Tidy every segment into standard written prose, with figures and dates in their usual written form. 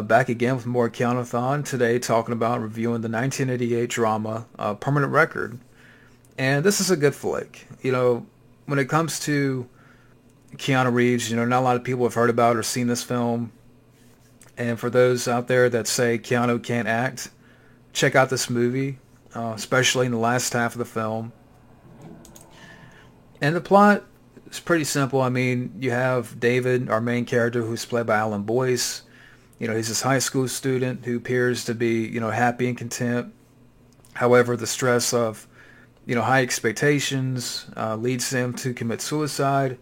Back again with more Keanu-thon today, talking about reviewing the 1988 drama Permanent Record. And this is a good flick. When it comes to Keanu Reeves, not a lot of people have heard about or seen this film. And for those out there that say Keanu can't act, check out this movie, especially in the last half of the film. And the plot is pretty simple. I mean, you have David, our main character, who's played by Alan Boyce. He's this high school student who appears to be, happy and content. However, the stress of, high expectations leads him to commit suicide.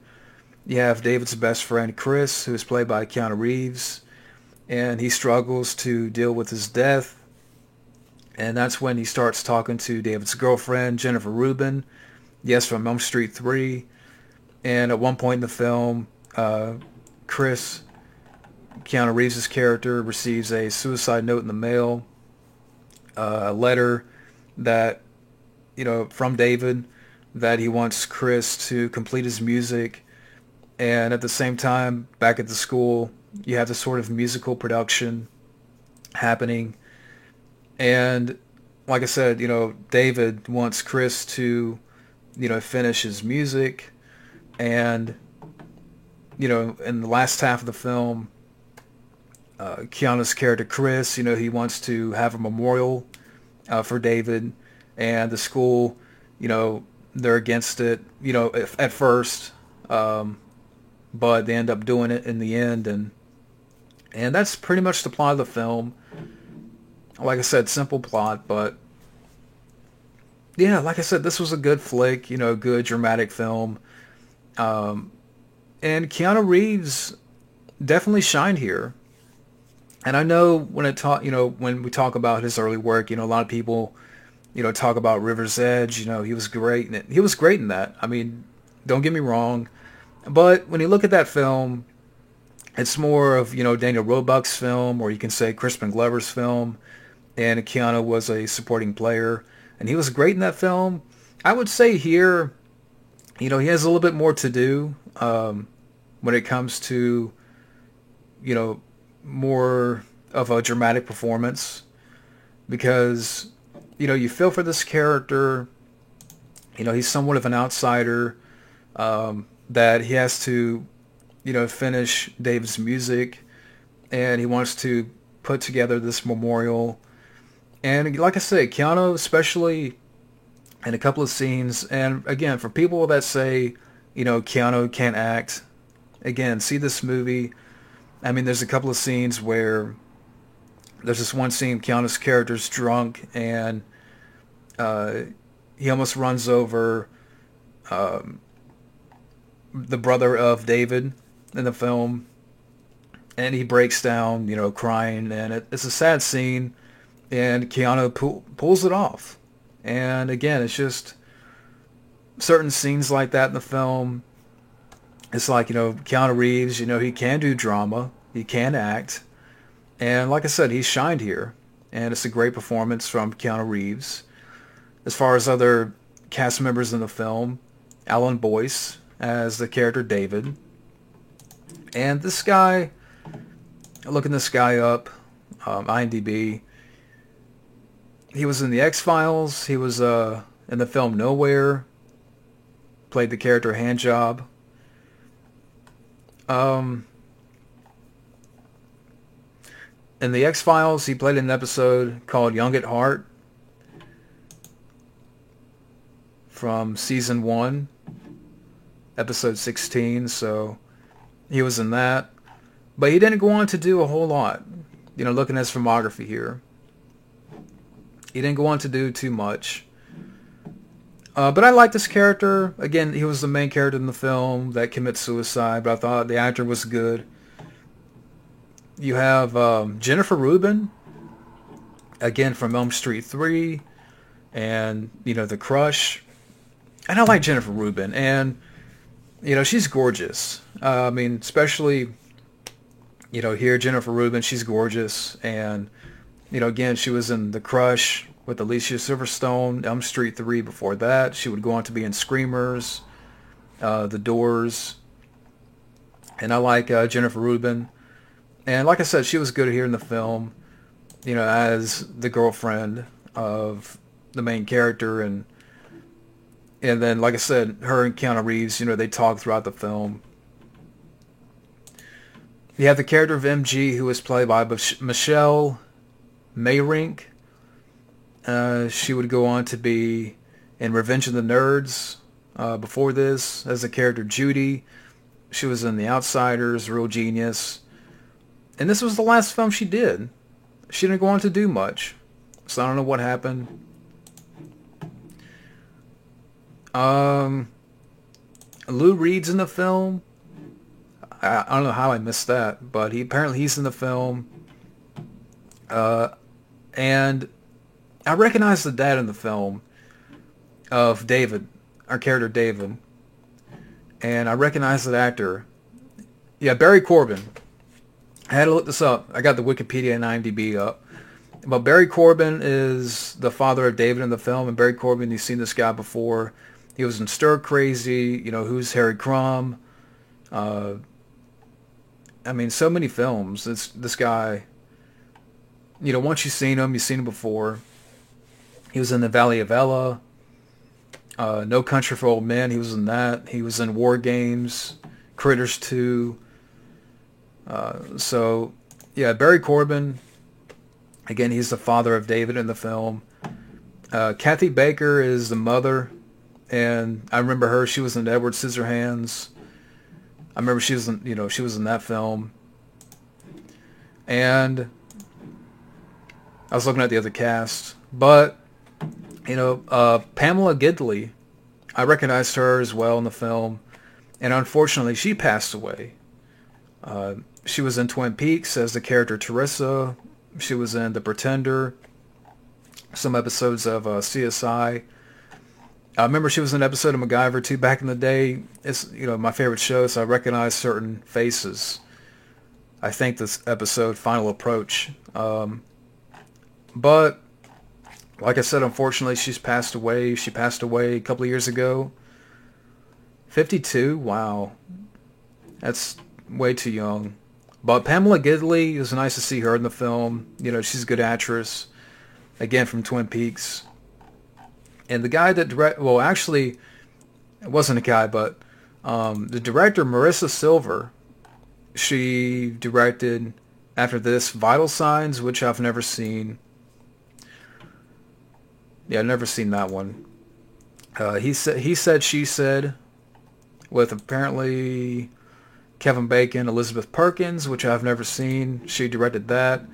You have David's best friend, Chris, who is played by Keanu Reeves, and he struggles to deal with his death. And that's when he starts talking to David's girlfriend, Jennifer Rubin, yes, from Elm Street 3. And at one point in the film, Chris, Keanu Reeves' character, receives a suicide note in the mail, a letter that, from David, that he wants Chris to complete his music. And at the same time, back at the school, you have this sort of musical production happening. And like I said, David wants Chris to, finish his music. And, in the last half of the film, Keanu's character Chris, he wants to have a memorial for David, and the school, they're against it, at first, but they end up doing it in the end, and that's pretty much the plot of the film. Like I said, simple plot, but yeah, like I said, this was a good flick, good dramatic film, and Keanu Reeves definitely shined here. And I know when when we talk about his early work, a lot of people, talk about River's Edge. He was great in it. He was great in that. I mean, don't get me wrong, but when you look at that film, it's more of Daniel Roebuck's film, or you can say Crispin Glover's film, and Keanu was a supporting player, and he was great in that film. I would say here, he has a little bit more to do when it comes to, more of a dramatic performance, because you feel for this character. He's somewhat of an outsider, that he has to finish David's music, and he wants to put together this memorial. And like I say, Keanu, especially in a couple of scenes, and again, for people that say Keanu can't act, again, see this movie. I mean, there's a couple of scenes where there's this one scene, Keanu's character's drunk, and he almost runs over the brother of David in the film, and he breaks down, crying, and it's a sad scene, and Keanu pulls it off. And again, it's just certain scenes like that in the film. It's like, Keanu Reeves, he can do drama. He can act. And like I said, he shined here. And it's a great performance from Keanu Reeves. As far as other cast members in the film, Alan Boyce as the character David. And this guy, looking this guy up, IMDb, he was in The X-Files. He was in the film Nowhere. Played the character Handjob. In The X-Files, he played in an episode called Young at Heart from season 1, episode 16, so he was in that. But he didn't go on to do a whole lot, looking at his filmography here. He didn't go on to do too much. But I like this character. Again, he was the main character in the film that commits suicide, but I thought the actor was good. You have Jennifer Rubin, again from Elm Street 3, and, The Crush. And I like Jennifer Rubin, and, she's gorgeous. I mean, especially, here, Jennifer Rubin, she's gorgeous. And, again, she was in The Crush with Alicia Silverstone, Elm Street 3 before that. She would go on to be in Screamers, The Doors. And I like Jennifer Rubin. And like I said, she was good here in the film, as the girlfriend of the main character, and then, like I said, her and Keanu Reeves, they talk throughout the film. You have the character of MG, who was played by Michelle Mayrink. She would go on to be in Revenge of the Nerds before this as the character Judy. She was in The Outsiders, Real Genius. And this was the last film she did. She didn't go on to do much. So I don't know what happened. Lou Reed's in the film. I don't know how I missed that, but he's in the film. And I recognize the dad in the film of David, our character David. And I recognize that actor. Yeah, Barry Corbin. I had to look this up. I got the Wikipedia and IMDb up. But Barry Corbin is the father of David in the film. And Barry Corbin, you've seen this guy before. He was in Stir Crazy, Who's Harry Crumb. So many films. This guy, once you've seen him before. He was in The Valley of Ella. No Country for Old Men. He was in that. He was in War Games. Critters 2. Barry Corbin. Again, he's the father of David in the film. Kathy Baker is the mother. And I remember her. She was in Edward Scissorhands. I remember she was in that film. And I was looking at the other cast. But, Pamela Gidley, I recognized her as well in the film. And unfortunately, she passed away. She was in Twin Peaks as the character Teresa. She was in The Pretender. Some episodes of CSI. I remember she was in an episode of MacGyver too back in the day. It's my favorite show, so I recognize certain faces. I think this episode, Final Approach. But like I said, unfortunately, she's passed away. She passed away a couple of years ago. 52? Wow. That's way too young. But Pamela Gidley, it was nice to see her in the film. She's a good actress. Again, from Twin Peaks. And the guy that actually, it wasn't a guy, but the director, Marissa Silver, she directed, after this, Vital Signs, which I've never seen. Yeah, I've never seen that one. He Said, She Said, with apparently Kevin Bacon, Elizabeth Perkins, which I've never seen. She directed that.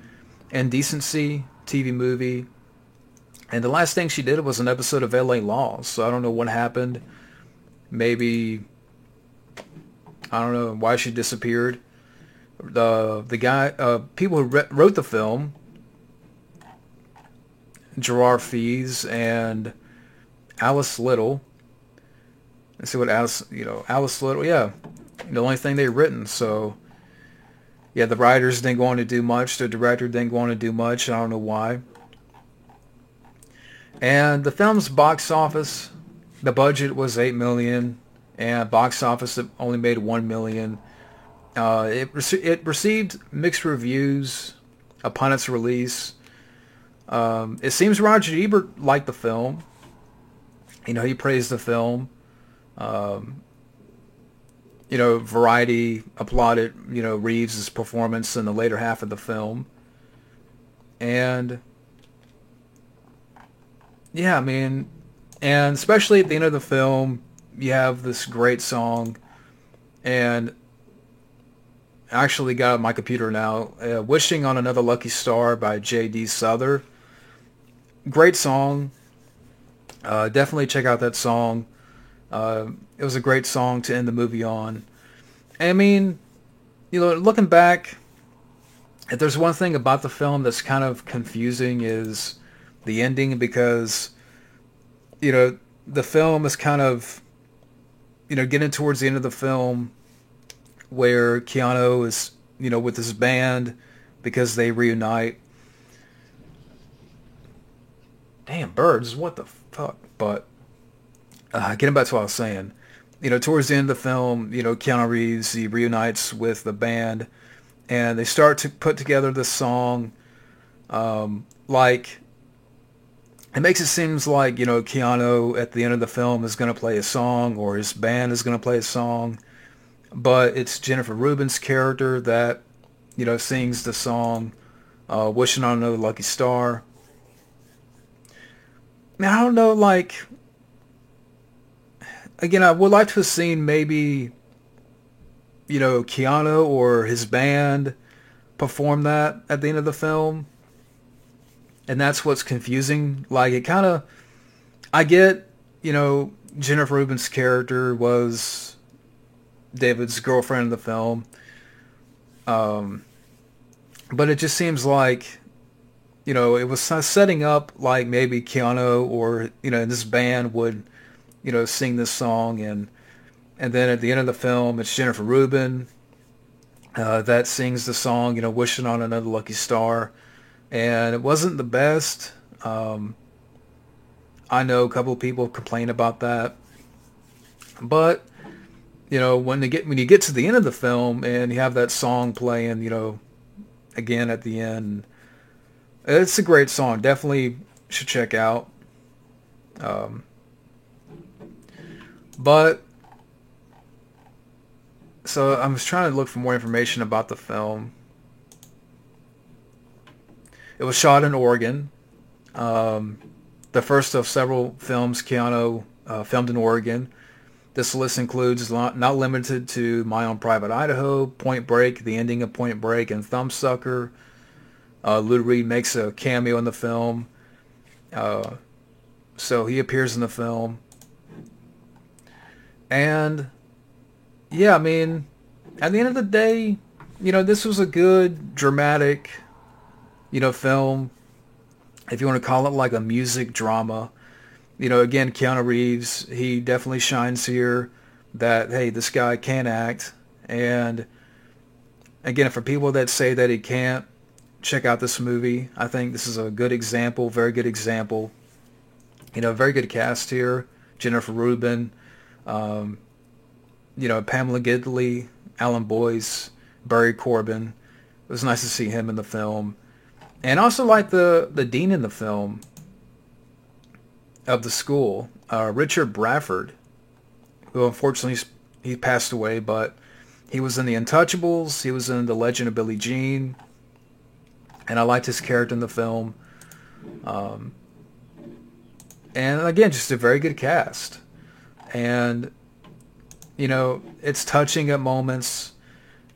Indecency, TV movie. And the last thing she did was an episode of LA Law. So I don't know what happened. Maybe, I don't know why she disappeared. The guy, people who wrote the film, Gerard Fees and Alice Little. Let's see what Alice Little, yeah. The only thing they've written. So, yeah, the writers didn't go on to do much. The director didn't go on to do much. I don't know why. And the film's box office, the budget was $8 million, and box office only made $1 million. It received mixed reviews upon its release. It seems Roger Ebert liked the film. He praised the film. Variety applauded, Reeves' performance in the later half of the film. And yeah, and especially at the end of the film, you have this great song, and I actually got it on my computer now, Wishing on Another Lucky Star by J.D. Souther. Great song. Definitely check out that song. It was a great song to end the movie on. Looking back, if there's one thing about the film that's kind of confusing is the ending, because the film is kind of getting towards the end of the film where Keanu is with his band because they reunite. Damn birds, what the fuck. But getting back to what I was saying, towards the end of the film, Keanu Reeves, he reunites with the band, and they start to put together this song. Like, it makes it seem like, Keanu at the end of the film is going to play a song, or his band is going to play a song, but it's Jennifer Rubin's character that, sings the song, Wishing on Another Lucky Star. I don't know, like, again, I would like to have seen maybe, Keanu or his band perform that at the end of the film. And that's what's confusing. Like, it kind of, I get, Jennifer Rubin's character was David's girlfriend in the film. But it just seems like, it was setting up like maybe Keanu or, this band would, sing this song. And then at the end of the film, it's Jennifer Rubin that sings the song, Wishing on Another Lucky Star. And it wasn't the best. I know a couple of people complain about that. But, when you get to the end of the film and you have that song playing, again at the end, it's a great song. Definitely should check out. But, so I was trying to look for more information about the film. It was shot in Oregon. The first of several films Keanu filmed in Oregon. This list includes, not limited to My Own Private Idaho, Point Break, the ending of Point Break, and Thumbsucker. Lou Reed makes a cameo in the film. So he appears in the film. And, yeah, I mean, at the end of the day, this was a good, dramatic, film, if you want to call it like a music drama. Again, Keanu Reeves, he definitely shines here that, hey, this guy can act. And again, for people that say that he can't, check out this movie. I think this is a good example, very good example. Very good cast here. Jennifer Rubin, Pamela Gidley, Alan Boyce, Barry Corbin. It was nice to see him in the film. And also like the dean in the film of the school, Richard Bradford, who unfortunately he passed away, but he was in The Untouchables, he was in The Legend of Billie Jean, and I liked his character in the film. And again, just a very good cast. And, it's touching at moments,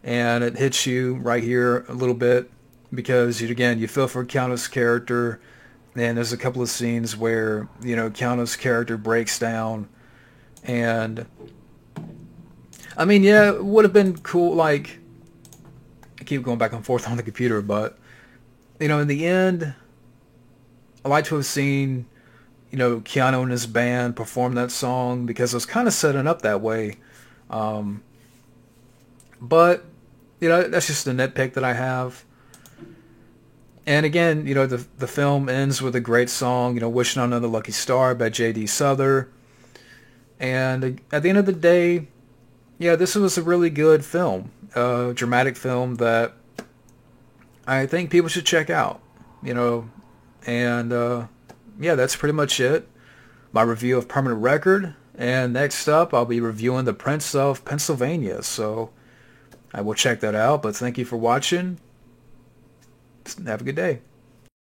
and it hits you right here a little bit, because you feel for Keanu's character, and there's a couple of scenes where, Keanu's character breaks down, and, I mean, yeah, it would have been cool, like, I keep going back and forth on the computer, but, in the end, I'd like to have seen, Keanu and his band perform that song, because it was kind of setting up that way, but, that's just a nitpick that I have. And again, the film ends with a great song, Wishing on Another Lucky Star by J.D. Souther. And at the end of the day, yeah, this was a really good film, a dramatic film that I think people should check out, And, yeah, that's pretty much it. My review of Permanent Record. And next up, I'll be reviewing The Prince of Pennsylvania. So I will check that out. But thank you for watching. Have a good day.